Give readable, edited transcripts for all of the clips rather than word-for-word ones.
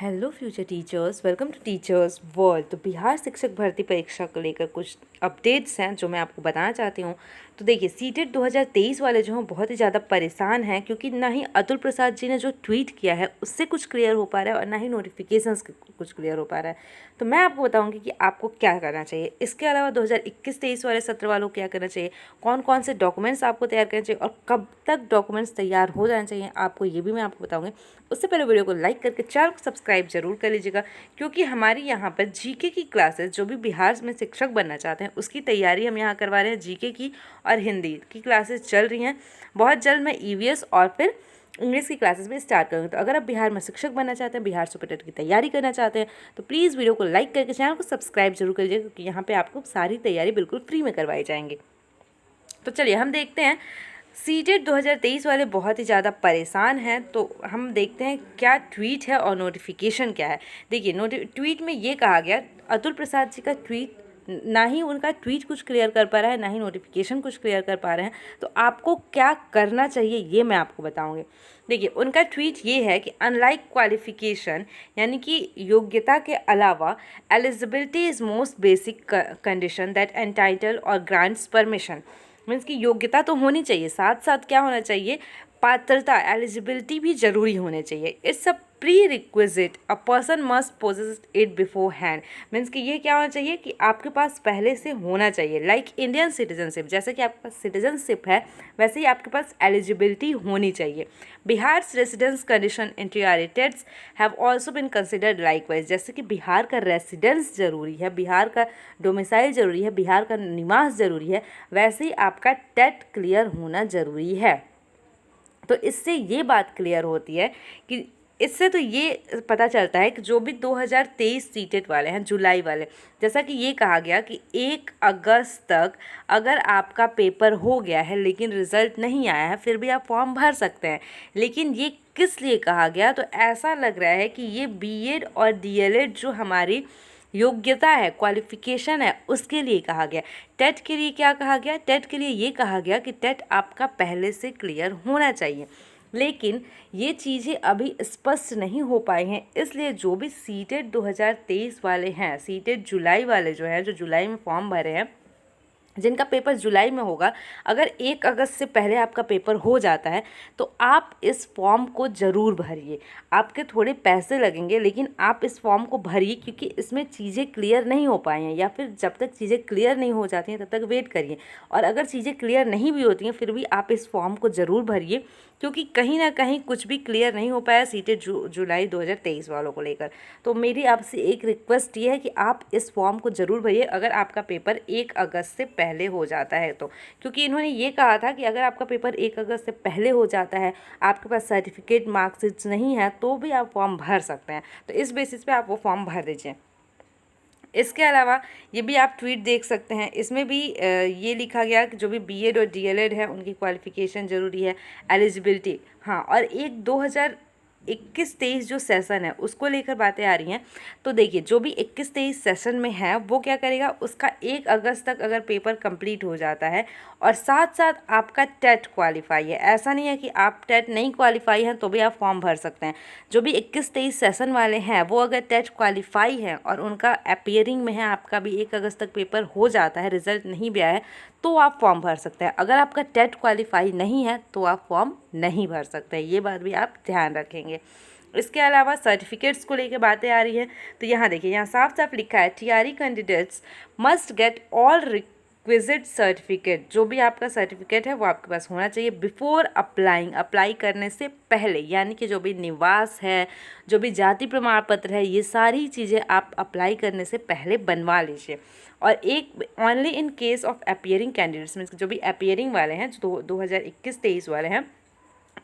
Hello future teachers, welcome to teachers world. तो बिहार शिक्षक भर्ती परीक्षा को लेकर कुछ अपडेट्स हैं जो मैं आपको बताना चाहती हूँ। तो देखिए, सीटेट 2023 वाले जो हैं बहुत ही ज़्यादा परेशान हैं, क्योंकि ना ही अतुल प्रसाद जी ने जो ट्वीट किया है उससे कुछ क्लियर हो पा रहा है और ना ही नोटिफिकेशंस कुछ क्लियर हो पा रहा है। तो मैं आपको बताऊँगी कि आपको क्या करना चाहिए। इसके अलावा 2021-23 वाले सत्र वालों को क्या करना चाहिए, कौन कौन से डॉक्यूमेंट्स आपको तैयार करने चाहिए और कब तक डॉक्यूमेंट्स तैयार हो जाने चाहिए आपको, ये भी मैं आपको बताऊँगी। उससे पहले वीडियो को लाइक करके चैनल को सब्सक्राइब जरूर कर लीजिएगा, क्योंकि हमारी यहाँ पर जीके की क्लासेस, जो भी बिहार में शिक्षक बनना चाहते हैं उसकी तैयारी हम यहाँ करवा रहे हैं। जीके की और हिंदी की क्लासेस चल रही हैं। बहुत जल्द मैं ईवीएस और फिर इंग्लिश की क्लासेस भी स्टार्ट करूँगी। तो अगर आप बिहार में शिक्षक बनना चाहते हैं, बिहार सुपर टेट की तैयारी करना चाहते हैं, तो प्लीज़ वीडियो को लाइक करके चैनल को सब्सक्राइब जरूर कर लीजिएगा, क्योंकि यहाँ पर आपको सारी तैयारी बिल्कुल फ्री में करवाई जाएंगी। तो चलिए हम देखते हैं। सीटेट 2023 वाले बहुत ही ज़्यादा परेशान हैं, तो हम देखते हैं क्या ट्वीट है और नोटिफिकेशन क्या है। देखिए, ट्वीट में ये कहा गया, अतुल प्रसाद जी का ट्वीट, ना ही उनका ट्वीट कुछ क्लियर कर पा रहा है, ना ही नोटिफिकेशन कुछ क्लियर कर पा रहे हैं। तो आपको क्या करना चाहिए ये मैं आपको बताऊंगी। देखिए, उनका ट्वीट ये है कि अनलाइक क्वालिफिकेशन, यानी कि योग्यता के अलावा, eligibility is most basic condition that entitle और ग्रांट्स परमिशन। मीन्स की योग्यता तो होनी चाहिए, साथ साथ क्या होना चाहिए, पात्रता, एलिजिबिलिटी भी जरूरी होने चाहिए। It's a prerequisite, a person must possess it beforehand. Means कि ये क्या होना चाहिए कि आपके पास पहले से होना चाहिए। लाइक इंडियन सिटीजनशिप, जैसे कि आपके पास सिटीजनशिप है वैसे ही आपके पास एलिजिबिलिटी होनी चाहिए। Bihar residence condition interiorities have also been considered likewise. जैसे कि बिहार का रेसिडेंस जरूरी है, बिहार का डोमिसाइल जरूरी है, बिहार का निवास जरूरी है, वैसे ही आपका टेट क्लियर होना जरूरी है। तो इससे ये बात क्लियर होती है कि इससे तो ये पता चलता है कि जो भी 2023 सीटेट वाले हैं, जुलाई वाले, जैसा कि ये कहा गया कि 1 अगस्त तक अगर आपका पेपर हो गया है लेकिन रिज़ल्ट नहीं आया है, फिर भी आप फॉर्म भर सकते हैं। लेकिन ये किस लिए कहा गया, तो ऐसा लग रहा है कि ये बीएड और डीएलएड जो हमारी योग्यता है, क्वालिफिकेशन है, उसके लिए कहा गया। टेट के लिए क्या कहा गया, टेट के लिए ये कहा गया कि टेट आपका पहले से क्लियर होना चाहिए। लेकिन ये चीज़ें अभी स्पष्ट नहीं हो पाई हैं, इसलिए जो भी सीटेट 2023 वाले हैं, सीटेट जुलाई वाले जो हैं, जो जुलाई में फॉर्म भरे हैं, जिनका पेपर जुलाई में होगा, अगर 1 अगस्त से पहले आपका पेपर हो जाता है तो आप इस फॉर्म को ज़रूर भरिए। आपके थोड़े पैसे लगेंगे, लेकिन आप इस फॉर्म को भरिए, क्योंकि इसमें चीज़ें क्लियर नहीं हो पाई हैं, या फिर जब तक चीज़ें क्लियर नहीं हो जाती हैं तब तक वेट करिए। और अगर चीज़ें क्लियर नहीं भी होती हैं फिर भी आप इस फॉर्म को ज़रूर भरिए, क्योंकि कहीं ना कहीं कुछ भी क्लियर नहीं हो पाया सीटेट जुलाई 2023 वालों को लेकर। तो मेरी आपसे एक रिक्वेस्ट ये है कि आप इस फॉर्म को ज़रूर भरिए अगर आपका पेपर 1 अगस्त से पहले हो जाता है तो। क्योंकि इन्होंने ये कहा था कि अगर आपका पेपर 1 अगस्त से पहले हो जाता है, आपके पास सर्टिफिकेट, मार्कशीट्स नहीं है, तो भी आप फॉर्म भर सकते हैं। तो इस बेसिस पे आप वो फॉर्म भर दीजिए। इसके अलावा ये भी आप ट्वीट देख सकते हैं, इसमें भी ये लिखा गया कि जो भी बीएड और डीएलएड है उनकी क्वालिफिकेशन ज़रूरी है, एलिजिबिलिटी। हाँ, और एक 2021-23 जो सेशन है उसको लेकर बातें आ रही हैं। तो देखिए, जो भी 21-23 सेशन में है वो क्या करेगा, उसका 1 अगस्त तक अगर पेपर कंप्लीट हो जाता है और साथ साथ आपका टेट क्वालिफाई है, ऐसा नहीं है कि आप टेट नहीं क्वालिफाई हैं तो भी आप फॉर्म भर सकते हैं। जो भी 21-23 सेशन वाले हैं वो अगर टेट क्वालिफाई हैं और उनका अपीयरिंग में है, आपका भी 1 अगस्त तक पेपर हो जाता है, रिजल्ट नहीं भी आया है, तो आप फॉर्म भर सकते हैं। अगर आपका टेट क्वालिफाई नहीं है तो आप फॉर्म नहीं भर सकते हैं, ये बात भी आप ध्यान रखेंगे। इसके अलावा सर्टिफिकेट्स को लेकर बातें आ रही हैं। तो यहाँ देखिए, यहाँ साफ साफ लिखा है, TRE candidates must get all requisite certificate. जो भी आपका सर्टिफिकेट है वो आपके पास होना चाहिए बिफोर अप्लाइंग, अप्लाई करने से पहले। यानी कि जो भी निवास है, जो भी जाति प्रमाण पत्र है, ये सारी चीज़ें आप अप्लाई करने से पहले बनवा लीजिए। और एक only in case of appearing candidates, means जो भी अपीयरिंग वाले हैं, जो 2021-23 वाले हैं,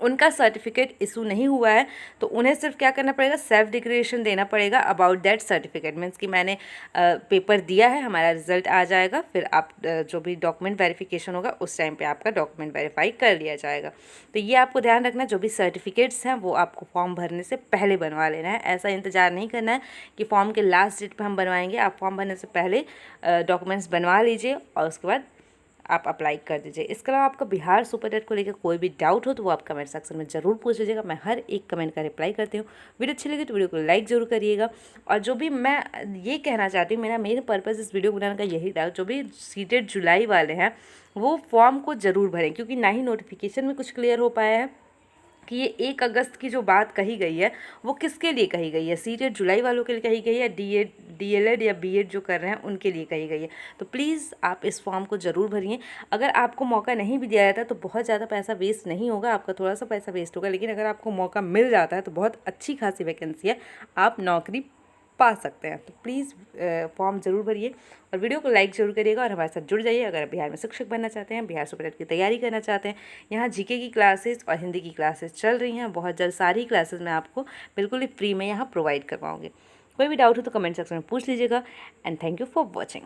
उनका सर्टिफिकेट इशू नहीं हुआ है, तो उन्हें सिर्फ क्या करना पड़ेगा, सेल्फ डिक्लेरेशन देना पड़ेगा अबाउट दैट सर्टिफिकेट। मीन्स कि मैंने पेपर दिया है, हमारा रिजल्ट आ जाएगा, फिर आप जो भी डॉक्यूमेंट वेरिफिकेशन होगा उस टाइम पे आपका डॉक्यूमेंट वेरीफाई कर लिया जाएगा। तो ये आपको ध्यान रखना, जो भी सर्टिफिकेट्स हैं वो आपको फॉर्म भरने से पहले बनवा लेना है। ऐसा इंतजार नहीं करना है कि फॉर्म के लास्ट डेट पर हम बनवाएंगे। आप फॉर्म भरने से पहले डॉक्यूमेंट्स बनवा लीजिए और उसके बाद आप अप्लाई कर दीजिए। इसके अलावा आपका बिहार सुपर टेट को लेकर कोई भी डाउट हो तो वो आप कमेंट सेक्शन में ज़रूर पूछ लीजिएगा। मैं हर एक कमेंट का रिप्लाई करती हूँ। वीडियो अच्छी लगी तो वीडियो को लाइक ज़रूर करिएगा। और जो भी मैं ये कहना चाहती हूँ, मेरा मेन पर्पज़ इस वीडियो बनाने का यही था, जो भी सीटेट जुलाई वाले हैं वो फॉर्म को ज़रूर भरें, क्योंकि ना ही नोटिफिकेशन में कुछ क्लियर हो पाया है कि ये 1 अगस्त की जो बात कही गई है वो किसके लिए कही गई है। सीटेट जुलाई वालों के लिए कही गई है, डीएलएड या बीएड जो कर रहे हैं उनके लिए कही गई है। तो प्लीज़ आप इस फॉर्म को ज़रूर भरिए। अगर आपको मौका नहीं भी दिया जाता तो बहुत ज़्यादा पैसा वेस्ट नहीं होगा, आपका थोड़ा सा पैसा वेस्ट होगा, लेकिन अगर आपको मौका मिल जाता है तो बहुत अच्छी खासी वैकेंसी है, आप नौकरी पा सकते हैं। तो प्लीज़ फॉर्म ज़रूर भरिए और वीडियो को लाइक ज़रूर करिएगा और हमारे साथ जुड़ जाइए। अगर बिहार में शिक्षक बनना चाहते हैं, बिहार सुपर टेट की तैयारी करना चाहते हैं, यहाँ जीके की क्लासेस और हिंदी की क्लासेस चल रही हैं। बहुत जल्द सारी क्लासेस मैं आपको बिल्कुल ही फ्री में यहाँ प्रोवाइड करवाऊँगी। कोई भी डाउट हो तो कमेंट सेक्शन में पूछ लीजिएगा। And thank you for watching.